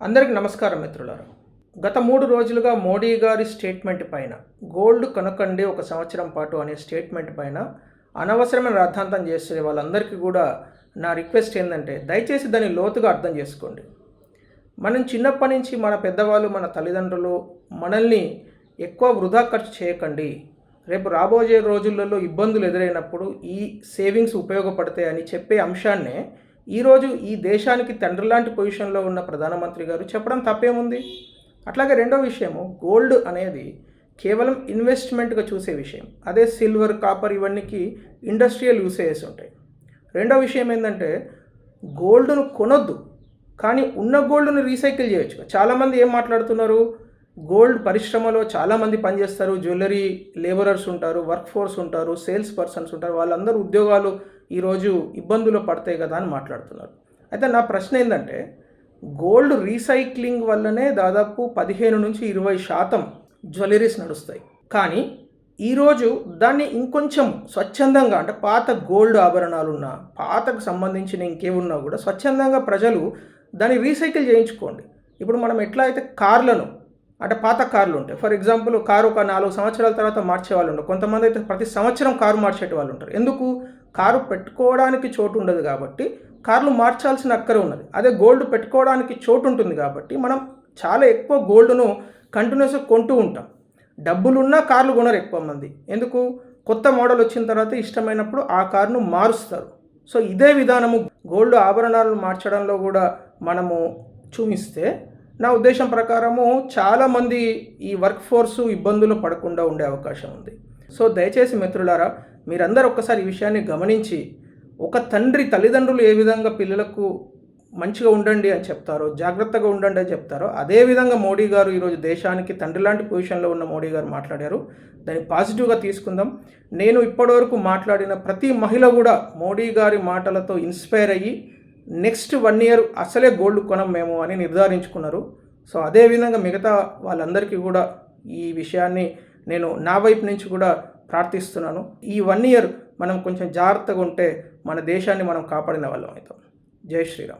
అందరికి నమస్కారం మిత్రులారా. గత 3 రోజులుగా మోడీ గారి స్టేట్మెంట్ పైన గోల్డ్ కొనకండి ఒక సంవత్సరం పాటు అనే స్టేట్మెంట్ పైన అనవసరమైన రాద్ధాంతం చేసే వాళ్ళందరికీ కూడా నా రిక్వెస్ట్ ఏంటంటే దయచేసి దాన్ని లోతుగా అర్థం చేసుకోండి. మనం చిన్నప్పటి నుంచి మన పెద్దవాళ్ళు మన తల్లిదండ్రులు మనల్ని ఎక్కువ వృధా ఖర్చు చేయకండి, రేపు రాబోయే రోజులలో ఇబ్బందులు ఎదురైనప్పుడు ఈ సేవింగ్స్ ఉపయోగపడతాయి అని చెప్పే అంశాన్నే ఈరోజు ఈ దేశానికి తండ్రి లాంటి పొజిషన్లో ఉన్న ప్రధానమంత్రి గారు చెప్పడం తప్పేముంది. అట్లాగే రెండో విషయము, గోల్డ్ అనేది కేవలం ఇన్వెస్ట్మెంట్గా చూసే విషయం. అదే సిల్వర్ కాపర్ ఇవన్నీకి ఇండస్ట్రియల్ యూసేజెస్ ఉంటాయి. రెండో విషయం ఏంటంటే గోల్డ్ను కొనొద్దు, కానీ ఉన్న గోల్డ్ను రీసైకిల్ చేయొచ్చు. చాలామంది ఏం మాట్లాడుతున్నారు, గోల్డ్ పరిశ్రమలో చాలామంది పనిచేస్తారు, జ్యువెలరీ లేబరర్స్ ఉంటారు, వర్క్ ఫోర్స్ ఉంటారు, సేల్స్ పర్సన్స్ ఉంటారు, వాళ్ళందరూ ఉద్యోగాలు ఈరోజు ఇబ్బందులు పడతాయి కదా అని మాట్లాడుతున్నారు. అయితే నా ప్రశ్న ఏంటంటే గోల్డ్ రీసైక్లింగ్ వల్లనే దాదాపు 15 నుంచి 20% జ్యువెలరీస్ నడుస్తాయి. కానీ ఈరోజు దాన్ని ఇంకొంచెం స్వచ్ఛందంగా, అంటే పాత గోల్డ్ ఆభరణాలున్నా పాతకు సంబంధించిన ఇంకేమున్నా కూడా స్వచ్ఛందంగా ప్రజలు దాన్ని రీసైకిల్ చేయించుకోండి. ఇప్పుడు మనం ఎట్లా అయితే కార్లను, అంటే పాత కార్లు ఉంటాయి, ఫర్ ఎగ్జాంపుల్ కారు ఒక 4 సంవత్సరాల తర్వాత మార్చే వాళ్ళు ఉంటారు, కొంతమంది అయితే ప్రతి సంవత్సరం కారు మార్చేటి వాళ్ళు ఉంటారు. ఎందుకు? కారు పెట్టుకోవడానికి చోటు ఉండదు కాబట్టి కార్లు మార్చాల్సిన అక్కర ఉన్నది. అదే గోల్డ్ పెట్టుకోవడానికి చోటు ఉంటుంది కాబట్టి మనం చాలా ఎక్కువ గోల్డ్ను కంటిన్యూస్గా కొంటూ ఉంటాం. డబ్బులున్నా కార్లు కొనరు ఎక్కువ మంది. ఎందుకు? కొత్త మోడల్ వచ్చిన తర్వాత ఇష్టమైనప్పుడు ఆ కారును మారుస్తారు. సో ఇదే విధానము గోల్డ్ ఆభరణాలను మార్చడంలో కూడా మనము చూపిస్తే నా ఉద్దేశం ప్రకారము చాలామంది ఈ వర్క్ ఫోర్సు ఇబ్బందులు పడకుండా ఉండే అవకాశం ఉంది. సో దయచేసి మిత్రులారా, మీరందరూ ఒక్కసారి ఈ విషయాన్ని గమనించి, ఒక తల్లిదండ్రులు ఏ విధంగా పిల్లలకు మంచిగా ఉండండి అని చెప్తారో, జాగ్రత్తగా ఉండండి అని చెప్తారో, అదేవిధంగా మోడీ గారు ఈరోజు దేశానికి తండ్రి లాంటి పొజిషన్లో ఉన్న మోడీ గారు మాట్లాడారు. దాన్ని పాజిటివ్గా తీసుకుందాం. నేను ఇప్పటివరకు మాట్లాడిన ప్రతి మహిళ కూడా మోడీ గారి మాటలతో ఇన్స్పైర్ అయ్యి నెక్స్ట్ 1 year అసలే గోల్డ్ కొనం మేము అని నిర్ధారించుకున్నారు. సో అదేవిధంగా మిగతా వాళ్ళందరికీ కూడా ఈ విషయాన్ని నేను నా వైపు నుంచి కూడా ప్రార్థిస్తున్నాను. ఈ 1 year మనం కొంచెం జాగ్రత్తగా ఉంటే మన దేశాన్ని మనం కాపాడిన వాళ్ళం అవుతాం. జై శ్రీరామ్.